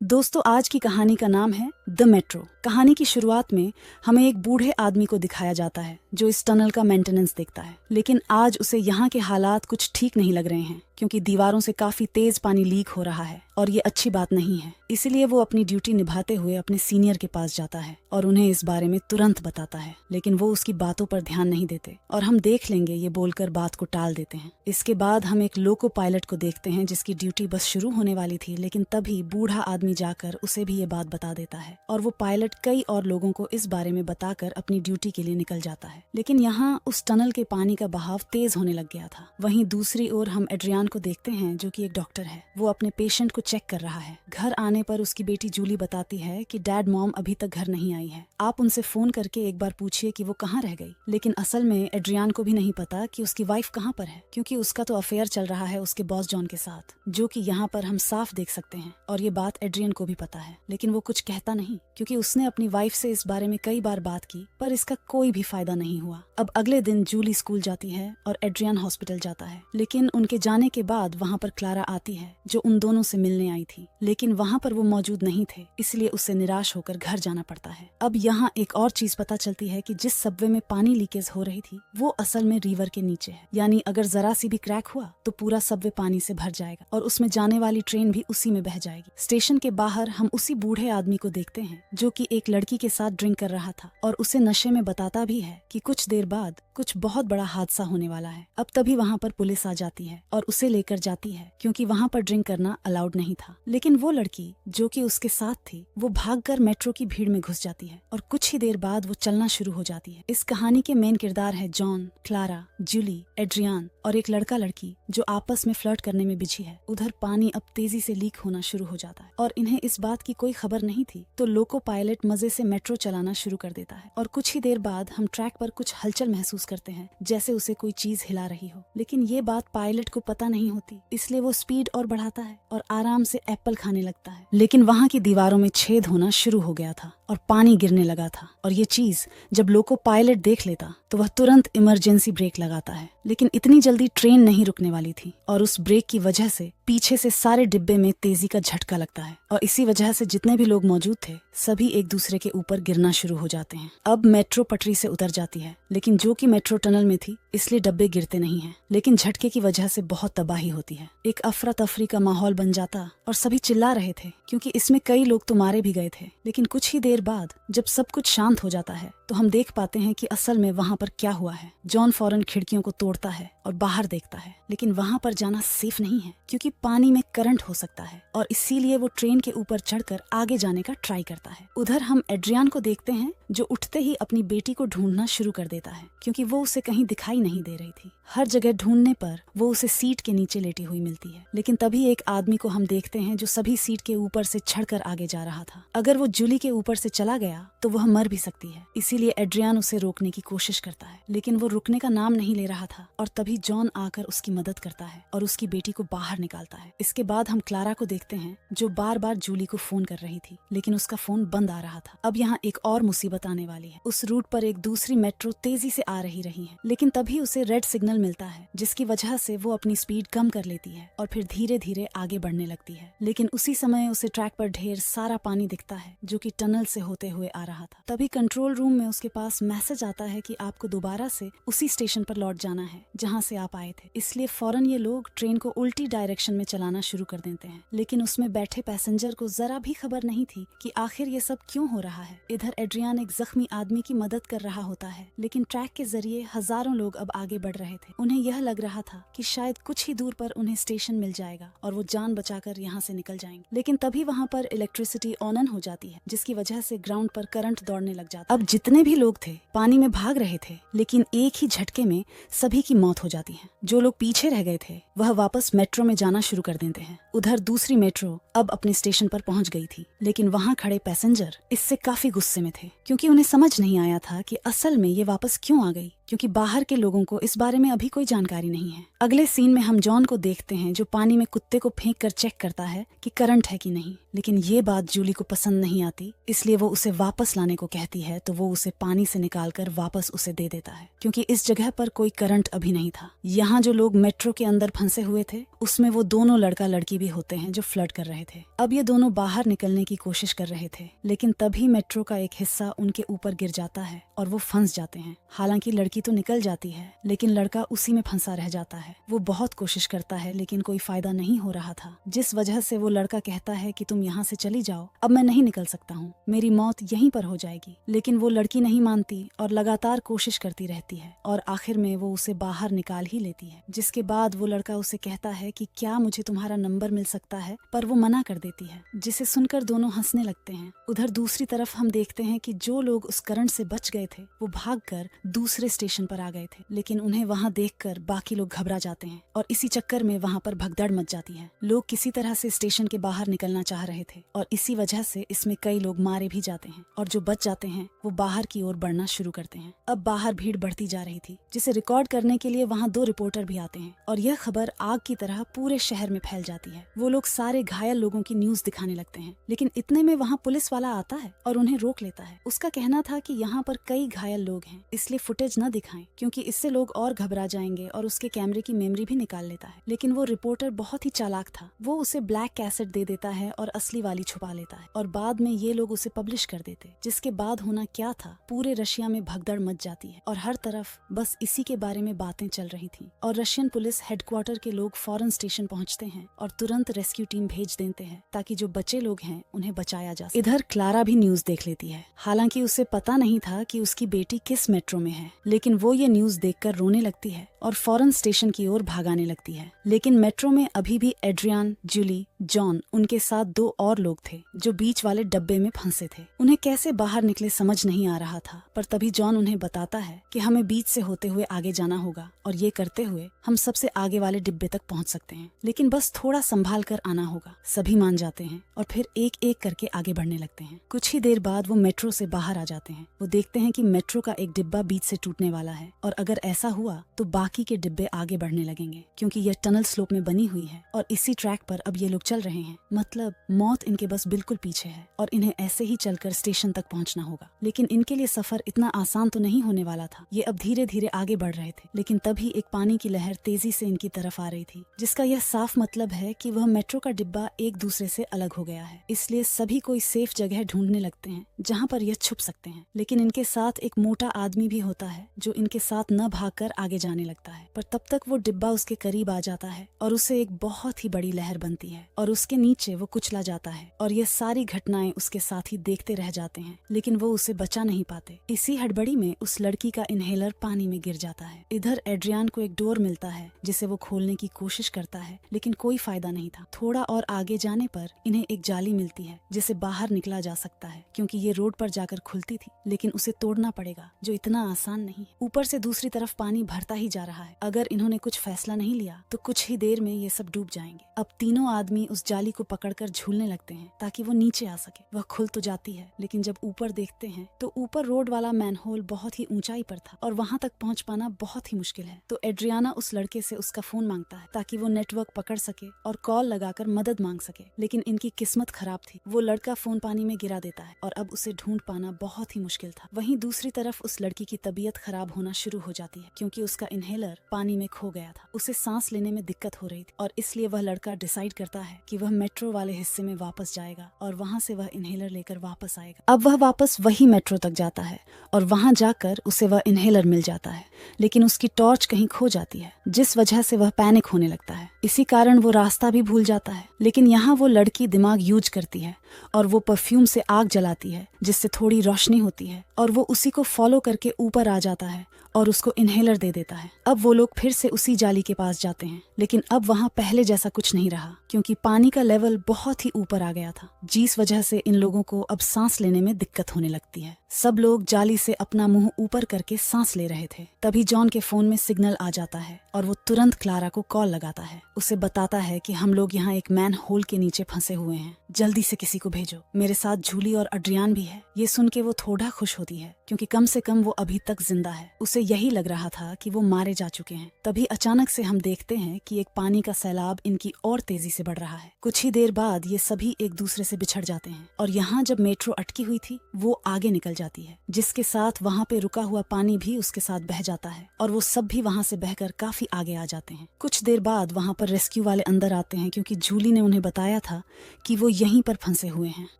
दोस्तों, आज की कहानी का नाम है द मेट्रो। कहानी की शुरुआत में हमें एक बूढ़े आदमी को दिखाया जाता है जो इस टनल का मेंटेनेंस देखता है। लेकिन आज उसे यहाँ के हालात कुछ ठीक नहीं लग रहे हैं क्योंकि दीवारों से काफी तेज पानी लीक हो रहा है और ये अच्छी बात नहीं है। इसीलिए वो अपनी ड्यूटी निभाते हुए अपने सीनियर के पास जाता है और उन्हें इस बारे में तुरंत बताता है। लेकिन वो उसकी बातों पर ध्यान नहीं देते और हम देख लेंगे ये बोलकर बात को टाल देते हैं। इसके बाद हम एक लोको पायलट को देखते हैं जिसकी ड्यूटी बस शुरू होने वाली थी, लेकिन तभी बूढ़ा आदमी जाकर उसे भी ये बात बता देता है और वो पायलट कई और लोगों को इस बारे में बताकर अपनी ड्यूटी के लिए निकल जाता है। लेकिन यहाँ उस टनल के पानी का बहाव तेज होने लग गया था। वहीं दूसरी ओर हम एड्रियान को देखते हैं जो कि एक डॉक्टर है। वो अपने पेशेंट को चेक कर रहा है। घर आने पर उसकी बेटी जूली बताती है कि डैड मॉम अभी तक घर नहीं आई है, आप उनसे फोन करके एक बार पूछिए कि वो कहाँ रह गई। लेकिन असल में एड्रियान को भी नहीं पता कि उसकी वाइफ कहाँ पर है, क्योंकि उसका तो अफेयर चल रहा है उसके बॉस जॉन के साथ, जो कि यहाँ पर हम साफ देख सकते हैं। और ये बात एड्रियन को भी पता है, लेकिन वो कुछ कहता नहीं क्योंकि उसने अपनी वाइफ से इस बारे में कई बार बात की, पर इसका कोई भी फायदा नहीं हुआ। अब अगले दिन जूली स्कूल जाती है और एड्रियन हॉस्पिटल जाता है। लेकिन उनके जाने के बाद वहाँ पर क्लारा आती है जो उन दोनों से मिलने आई थी, लेकिन वहाँ पर वो मौजूद नहीं थे, इसलिए उसे निराश होकर घर जाना पड़ता है। अब यहाँ एक और चीज पता चलती है कि जिस सबवे में पानी लीकेज हो रही थी वो असल में रिवर के नीचे है, यानी अगर जरा सी भी क्रैक हुआ तो पूरा सबवे पानी से भर जाएगा और उसमें जाने वाली ट्रेन भी उसी में बह जाएगी। स्टेशन के बाहर हम उसी बूढ़े आदमी को देखते हैं जो कि एक लड़की के साथ ड्रिंक कर रहा था और उसे नशे में बताता भी है कि कुछ देर बाद कुछ बहुत बड़ा हादसा होने वाला है। अब तभी वहाँ पर पुलिस आ जाती है और उसे लेकर जाती है क्योंकि वहाँ पर ड्रिंक करना अलाउड नहीं था। लेकिन वो लड़की जो कि उसके साथ थी वो भागकर मेट्रो की भीड़ में घुस जाती है और कुछ ही देर बाद वो चलना शुरू हो जाती है। इस कहानी के मेन किरदार है जॉन, क्लारा, जूली, एड्रियान और एक लड़का लड़की जो आपस में फ्लर्ट करने में बिजी है। उधर पानी अब तेजी से लीक होना शुरू हो जाता है और इन्हें इस बात की कोई खबर नहीं थी, तो लोको पायलट मजे से मेट्रो चलाना शुरू कर देता है और कुछ ही देर बाद हम ट्रैक पर कुछ हलचल महसूस करते हैं, जैसे उसे कोई चीज हिला रही हो। लेकिन ये बात पायलट को पता नहीं होती, इसलिए वो स्पीड और बढ़ाता है और आराम से एप्पल खाने लगता है। लेकिन वहाँ की दीवारों में छेद होना शुरू हो गया था और पानी गिरने लगा था और ये चीज जब लोको पायलट देख लेता तो वह तुरंत इमरजेंसी ब्रेक लगाता है। लेकिन इतनी जल्दी ट्रेन नहीं रुकने वाली थी और उस ब्रेक की वजह से पीछे से सारे डिब्बे में तेजी का झटका लगता है और इसी वजह से जितने भी लोग मौजूद थे सभी एक दूसरे के ऊपर गिरना शुरू हो जाते हैं। अब मेट्रो पटरी से उतर जाती है, लेकिन जो कि मेट्रो टनल में थी इसलिए डब्बे गिरते नहीं हैं, लेकिन झटके की वजह से बहुत तबाही होती है। एक अफरा तफरी का माहौल बन जाता और सभी चिल्ला रहे थे क्योंकि इसमें कई लोग तो मारे भी गए थे। लेकिन कुछ ही देर बाद जब सब कुछ शांत हो जाता है तो हम देख पाते हैं कि असल में वहाँ पर क्या हुआ है। जॉन फौरन खिड़कियों को तोड़ता है और बाहर देखता है, लेकिन वहाँ पर जाना सेफ नहीं है क्योंकि पानी में करंट हो सकता है और इसीलिए वो ट्रेन के ऊपर चढ़कर आगे जाने का ट्राई करता है। उधर हम एड्रियान को देखते हैं जो उठते ही अपनी बेटी को ढूंढना शुरू कर देता है क्योंकि वो उसे कहीं दिखाई नहीं दे रही थी। हर जगह ढूंढने पर वो उसे सीट के नीचे लेटी हुई मिलती है। लेकिन तभी एक आदमी को हम देखते हैं जो सभी सीट के ऊपर से चढ़कर आगे जा रहा था। अगर वो जूली के ऊपर से चला गया तो वह मर भी सकती है, इसीलिए एड्रियान उसे रोकने की कोशिश करता है, लेकिन वो रुकने का नाम नहीं ले रहा था और तभी जॉन आकर उसकी मदद करता है और उसकी बेटी को बाहर निकालता है। इसके बाद हम क्लारा को देखते हैं जो बार बार जूली को फोन कर रही थी, लेकिन उसका फोन बंद आ रहा था। अब यहाँ एक और मुसीबत आने वाली है। उस रूट पर एक दूसरी मेट्रो तेजी से आ रही है, लेकिन तभी उसे रेड सिग्नल मिलता है जिसकी वजह से वो अपनी स्पीड कम कर लेती है और फिर धीरे धीरे आगे बढ़ने लगती है। लेकिन उसी समय उसे ट्रैक पर ढेर सारा पानी दिखता है जो कि टनल से होते हुए आ रहा था। तभी कंट्रोल रूम में उसके पास मैसेज आता है कि आपको दोबारा से उसी स्टेशन पर लौट जाना है जहाँ से आप आए थे। इसलिए फौरन ये लोग ट्रेन को उल्टी डायरेक्शन में चलाना शुरू कर देते हैं। लेकिन उसमें बैठे पैसेंजर को जरा भी खबर नहीं थी कि आखिर ये सब क्यों हो रहा है। इधर एड्रियान एक जख्मी आदमी की मदद कर रहा होता है, लेकिन ट्रैक के जरिए हजारों लोग अब आगे बढ़ रहे थे। उन्हें यह लग रहा था कि शायद कुछ ही दूर पर उन्हें स्टेशन मिल जाएगा और वो जान बचाकर यहाँ से निकल जाएंगे। लेकिन तभी वहाँ पर इलेक्ट्रिसिटी ऑन हो जाती है जिसकी वजह से ग्राउंड पर करंट दौड़ने लग जाता है। अब जितने भी लोग थे पानी में भाग रहे थे, लेकिन एक ही झटके में सभी की मौत हो जाती है। जो लोग पीछे रह गए थे वह वापस मेट्रो में जाना शुरू कर देते हैं। उधर दूसरी मेट्रो अब अपने स्टेशन पर पहुंच गई थी, लेकिन वहाँ खड़े पैसेंजर इससे काफी गुस्से में थे क्योंकि उन्हें समझ नहीं आया था कि असल में ये वापस क्यों आ गई, क्योंकि बाहर के लोगों को इस बारे में अभी कोई जानकारी नहीं है। अगले सीन में हम जॉन को देखते हैं जो पानी में कुत्ते को फेंक कर चेक करता है कि करंट है कि नहीं, लेकिन ये बात जूली को पसंद नहीं आती, इसलिए वो उसे वापस लाने को कहती है तो वो उसे पानी से निकालकर वापस उसे दे देता है, क्योंकि इस जगह पर कोई करंट अभी नहीं था। यहाँ जो लोग मेट्रो के अंदर फंसे हुए थे उसमें वो दोनों लड़का लड़की भी होते हैं जो फ्लर्ट कर रहे थे। अब ये दोनों बाहर निकलने की कोशिश कर रहे थे, लेकिन तभी मेट्रो का एक हिस्सा उनके ऊपर गिर जाता है और वो फंस जाते हैं। हालांकि लड़की तो निकल जाती है, लेकिन लड़का उसी में फंसा रह जाता है। वो बहुत कोशिश करता है लेकिन कोई फायदा नहीं हो रहा था, जिस वजह से वो लड़का कहता है कि तुम यहाँ से चली जाओ, अब मैं नहीं निकल सकता हूँ, मेरी मौत यहीं पर हो जाएगी। लेकिन वो लड़की नहीं मानती और लगातार कोशिश करती रहती है और आखिर में वो उसे बाहर निकाल ही लेती है। जिसके बाद वो लड़का उसे कहता है कि क्या मुझे तुम्हारा नंबर मिल सकता है, पर वो मना कर देती है, जिसे सुनकर दोनों हंसने लगते हैं। उधर दूसरी तरफ हम देखते हैं कि जो लोग उस करंट से बच गए थे वो भागकर दूसरे स्टेशन पर आ गए थे, लेकिन उन्हें वहाँ देखकर बाकी लोग घबरा जाते हैं और इसी चक्कर में वहाँ पर भगदड़ मच जाती है। लोग किसी तरह से स्टेशन के बाहर निकलना चाह रहे थे और इसी वजह से इसमें कई लोग मारे भी जाते हैं और जो बच जाते हैं वो बाहर की ओर बढ़ना शुरू करते हैं। अब बाहर भीड़ बढ़ती जा रही थी, जिसे रिकॉर्ड करने के लिए वहाँ 2 रिपोर्टर भी आते हैं और यह खबर आग की तरह पूरे शहर में फैल जाती है। वो लोग सारे घायल लोगों की न्यूज दिखाने लगते हैं, लेकिन इतने में वहाँ पुलिस वाला आता है और उन्हें रोक लेता है। उसका कहना था कि यहाँ पर कई घायल लोग हैं, इसलिए फुटेज न दिखाएं, क्योंकि इससे लोग और घबरा जाएंगे और उसके कैमरे की मेमोरी भी निकाल लेता है। लेकिन वो रिपोर्टर बहुत ही चालाक था, वो उसे ब्लैक कैसेट दे देता है और असली वाली छुपा लेता है और बाद में ये लोग उसे पब्लिश कर देते। जिसके बाद होना क्या था, पूरे रशिया में भगदड़ मच जाती है और हर तरफ बस इसी के बारे में बातें चल रही थी और रशियन पुलिस हेडक्वार्टर के लोग फौरन स्टेशन पहुंचते हैं और तुरंत रेस्क्यू टीम भेज देते हैं ताकि जो बचे लोग हैं उन्हें बचाया जा सके। इधर क्लारा भी न्यूज देख लेती है। हालांकि उसे पता नहीं था कि उसकी बेटी किस मेट्रो में है, लेकिन वो ये न्यूज देखकर रोने लगती है और फौरन स्टेशन की ओर भागाने लगती है। लेकिन मेट्रो में अभी भी एड्रियान, जूली, जॉन, उनके साथ 2 और लोग थे जो बीच वाले डब्बे में फंसे थे। उन्हें कैसे बाहर निकले समझ नहीं आ रहा था, पर तभी जॉन उन्हें बताता है कि हमें बीच से होते हुए आगे जाना होगा और ये करते हुए हम सबसे आगे वाले डिब्बे तक पहुंच सकते हैं, लेकिन बस थोड़ा संभाल कर आना होगा। सभी मान जाते हैं और फिर एक एक करके आगे बढ़ने लगते हैं। कुछ ही देर बाद वो मेट्रो से बाहर आ जाते हैं। वो देखते हैं कि मेट्रो का एक डिब्बा बीच से टूटने वाला है और अगर ऐसा हुआ तो बाकी के डिब्बे आगे बढ़ने लगेंगे, क्योंकि यह टनल स्लोप में बनी हुई है और इसी ट्रैक पर अब ये लोग चल रहे हैं। मतलब मौत इनके बस बिल्कुल पीछे है और इन्हें ऐसे ही चलकर स्टेशन तक पहुंचना होगा। लेकिन इनके लिए सफर इतना आसान तो नहीं होने वाला था। ये अब धीरे धीरे आगे बढ़ रहे थे, लेकिन तभी एक पानी की लहर तेजी से इनकी तरफ आ रही थी, जिसका यह साफ मतलब है कि वह मेट्रो का डिब्बा एक दूसरे से अलग हो गया है। इसलिए सभी कोई सेफ जगह ढूंढने लगते हैं जहाँ पर यह छुप सकते हैं। लेकिन इनके साथ एक मोटा आदमी भी होता है जो इनके साथ न भागकर आगे जाने लगता है, पर तब तक वो डिब्बा उसके करीब आ जाता है और उसे एक बहुत ही बड़ी लहर बनती है और उसके नीचे वो कुचला जाता है और ये सारी घटनाएं उसके साथ ही देखते रह जाते हैं, लेकिन वो उसे बचा नहीं पाते। इसी हड़बड़ी में उस लड़की का इनहेलर पानी में गिर जाता है। इधर एड्रियान को एक डोर मिलता है जिसे वो खोलने की कोशिश करता है, लेकिन कोई फायदा नहीं था। थोड़ा और आगे जाने पर इन्हें एक जाली मिलती है जिसे बाहर निकला जा सकता है, क्योंकि ये रोड पर जाकर खुलती थी, लेकिन उसे तोड़ना पड़ेगा जो इतना आसान नहीं है। ऊपर से दूसरी तरफ पानी भरता ही जा रहा है। अगर इन्होंने कुछ फैसला नहीं लिया तो कुछ ही देर में ये सब डूब जाएंगे। अब तीनों आदमी उस जाली को पकड़कर झूलने लगते हैं ताकि वो नीचे आ सके। वह खुल तो जाती है, लेकिन जब ऊपर देखते हैं तो ऊपर रोड वाला मैनहोल बहुत ही ऊंचाई पर था और वहां तक पहुंच पाना बहुत ही मुश्किल है। तो एड्रियाना उस लड़के से उसका फोन मांगता है ताकि वो नेटवर्क पकड़ सके और कॉल लगाकर मदद मांग सके, लेकिन इनकी किस्मत खराब थी। वो लड़का फोन पानी में गिरा देता है और अब उसे ढूंढ पाना बहुत ही मुश्किल था। वहीं दूसरी तरफ उस लड़की की तबीयत खराब होना शुरू हो जाती है, क्योंकि उसका इनहेलर पानी में खो गया था। उसे सांस लेने में दिक्कत हो रही थी और इसलिए वह लड़का डिसाइड करता है कि वह मेट्रो वाले हिस्से में वापस जाएगा और वहां से वह इनहेलर लेकर वापस आएगा। अब वह वापस वही मेट्रो तक जाता है और वहां जाकर उसे वह इनहेलर मिल जाता है, लेकिन उसकी टॉर्च कहीं खो जाती है, जिस वजह से वह पैनिक होने लगता है। इसी कारण वो रास्ता भी भूल जाता है। लेकिन यहाँ वो लड़की दिमाग यूज करती है और वो परफ्यूम से आग जलाती है जिससे थोड़ी रोशनी होती है और वो उसी को फॉलो करके ऊपर आ जाता है और उसको इनहेलर दे देता है। अब वो लोग फिर से उसी जाली के पास जाते हैं, लेकिन अब वहाँ पहले जैसा कुछ नहीं रहा, क्योंकि पानी का लेवल बहुत ही ऊपर आ गया था, जिस वजह से इन लोगों को अब सांस लेने में दिक्कत होने लगती है। सब लोग जाली से अपना मुंह ऊपर करके सांस ले रहे थे। तभी जॉन के फोन में सिग्नल आ जाता है और वो तुरंत क्लारा को कॉल लगाता है। उसे बताता है कि हम लोग यहाँ एक मैन होल के नीचे फंसे हुए हैं, जल्दी से किसी को भेजो, मेरे साथ जूली और अड्रियान भी है। ये सुन के वो थोड़ा खुश होती है क्योंकि कम से कम वो अभी तक जिंदा है। उसे यही लग रहा था कि वो मारे जा चुके हैं। तभी अचानक से हम देखते हैं कि एक पानी का सैलाब इनकी और तेजी से बढ़ रहा है। कुछ ही देर बाद ये सभी एक दूसरे से बिछड़ जाते हैं और यहाँ जब मेट्रो अटकी हुई थी वो आगे निकल जाती है, जिसके साथ वहाँ पे रुका हुआ पानी भी उसके साथ बह जाता है और वो सब भी वहाँ से बहकर काफी आगे आ जाते हैं। कुछ देर बाद वहाँ पर रेस्क्यू वाले अंदर आते हैं क्योंकि जूली ने उन्हें बताया था कि वो यहीं पर फंसे हुए हैं,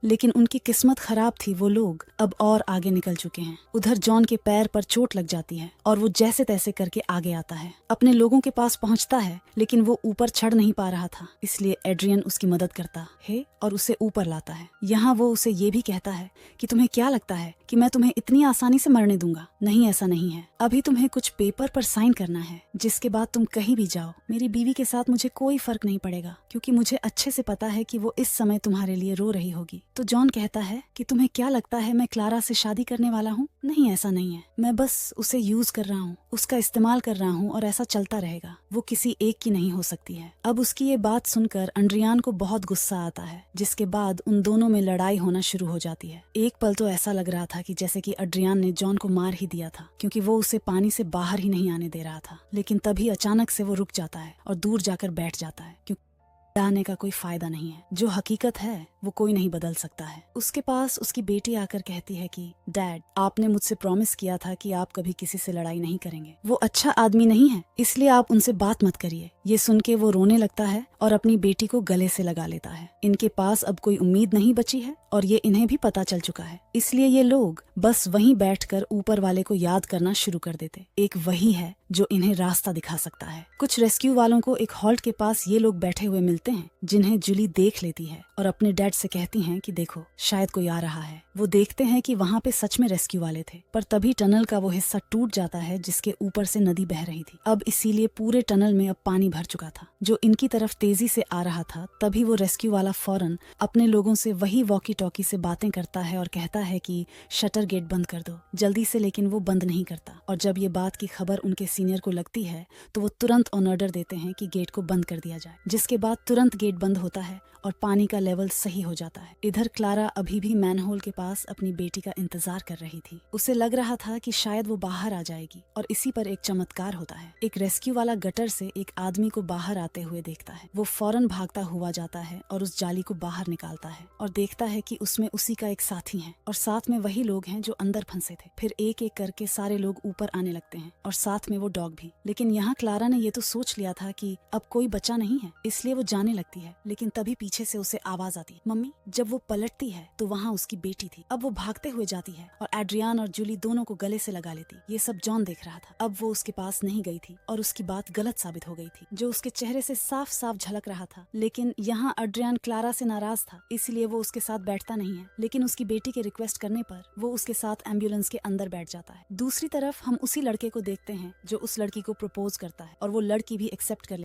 लेकिन उनकी किस्मत खराब थी। वो लोग अब और आगे निकल चुके हैं। उधर जॉन के पैर पर चोट लग जाती है और वो जैसे तैसे करके आगे आता है, अपने लोगों के पास पहुंचता है, लेकिन वो ऊपर चढ़ नहीं पा रहा था, इसलिए एड्रियन उसकी मदद करता है और उसे ऊपर लाता है। यहाँ वो उसे ये भी कहता है कि तुम्हें क्या लगता है कि मैं तुम्हें इतनी आसानी से मरने दूंगा? नहीं, ऐसा नहीं है। अभी तुम्हें कुछ पेपर पर साइन करना है, जिसके बाद तुम कहीं भी जाओ, मेरी बीवी के साथ मुझे कोई फर्क नहीं पड़ेगा, क्योंकि मुझे अच्छे से पता है कि वो इस समय तुम्हारे लिए रो रही होगी। तो जॉन कहता है कि तुम्हें क्या लगता है मैं क्लारा से शादी करने वाला हूँ? नहीं, ऐसा नहीं है। मैं बस उसे यूज कर रहा हूँ, उसका इस्तेमाल कर रहा हूँ और ऐसा चलता रहेगा। वो किसी एक की नहीं हो सकती है। अब उसकी ये बात सुनकर अड्रियान को बहुत गुस्सा आता है, जिसके बाद उन दोनों में लड़ाई होना शुरू हो जाती है। एक पल तो ऐसा लग रहा था कि जैसे कि अड्रियान ने जॉन को मार ही दिया था, क्योंकि वो उसे पानी से बाहर ही नहीं आने दे रहा था। लेकिन तभी अचानक से वो रुक जाता है और दूर जाकर बैठ जाता है, क्योंकि डरने का कोई फायदा नहीं है। जो हकीकत है वो कोई नहीं बदल सकता है। उसके पास उसकी बेटी आकर कहती है कि डैड, आपने मुझसे प्रॉमिस किया था कि आप कभी किसी से लड़ाई नहीं करेंगे। वो अच्छा आदमी नहीं है, इसलिए आप उनसे बात मत करिए। ये सुन के वो रोने लगता है और अपनी बेटी को गले से लगा लेता है। इनके पास अब कोई उम्मीद नहीं बची है और ये इन्हें भी पता चल चुका है, इसलिए ये लोग बस वहीं बैठकर ऊपर वाले को याद करना शुरू कर देते। एक वही है जो इन्हें रास्ता दिखा सकता है। कुछ रेस्क्यू वालों को एक हॉल्ट के पास ये लोग बैठे हुए मिलते हैं, जिन्हें जूली देख लेती है और अपने डैड से कहती हैं कि देखो, शायद कोई आ रहा है। वो देखते हैं कि वहाँ पे सच में रेस्क्यू वाले थे, पर तभी टनल का वो हिस्सा टूट जाता है जिसके ऊपर से नदी बह रही थी। अब इसीलिए पूरे टनल में अब पानी भर चुका था, जो इनकी तरफ तेजी से आ रहा था। तभी वो रेस्क्यू वाला फौरन अपने लोगों से वही वॉकी टॉकी से बातें करता है और कहता है कि शटर गेट बंद कर दो जल्दी से, लेकिन वो बंद नहीं करता। और जब ये बात की खबर उनके सीनियर को लगती है तो वो तुरंत ऑर्डर देते हैं कि गेट को बंद कर दिया जाए, जिसके बाद तुरंत गेट बंद होता है और पानी का लेवल सही हो जाता है। इधर क्लारा अभी भी मैनहोल के पास अपनी बेटी का इंतजार कर रही थी। उसे लग रहा था कि शायद वो बाहर आ जाएगी और इसी पर एक चमत्कार होता है। एक रेस्क्यू वाला गटर से एक आदमी को बाहर आते हुए देखता है। वो फौरन भागता हुआ जाता है और उस जाली को बाहर निकालता है और देखता है कि उसमें उसी का एक साथी है और साथ में वही लोग हैं जो अंदर फंसे थे। फिर एक एक करके सारे लोग ऊपर आने लगते हैं और साथ में वो डॉग भी। लेकिन यहाँ क्लारा ने ये तो सोच लिया था कि अब कोई बचा नहीं है, इसलिए वो जाने लगती है। लेकिन तभी पीछे से उसे आवाज आती है, मम्मी। जब वो पलटती है तो वहाँ उसकी बेटी थी। अब वो भागते हुए जाती है और एड्रियान और जूली दोनों को गले से लगा लेती। ये सब जॉन देख रहा था। अब वो उसके पास नहीं गई थी और उसकी बात गलत साबित हो गई थी, जो उसके चेहरे से साफ साफ झलक रहा था। लेकिन यहाँ एड्रियान क्लारा से नाराज था, इसलिए वो उसके साथ बैठता नहीं है। लेकिन उसकी बेटी के रिक्वेस्ट करने पर वो उसके साथ एम्बुलेंस के अंदर बैठ जाता है। दूसरी तरफ हम उसी लड़के को देखते हैं जो उस लड़की को प्रपोज करता है और वो लड़की भी एक्सेप्ट कर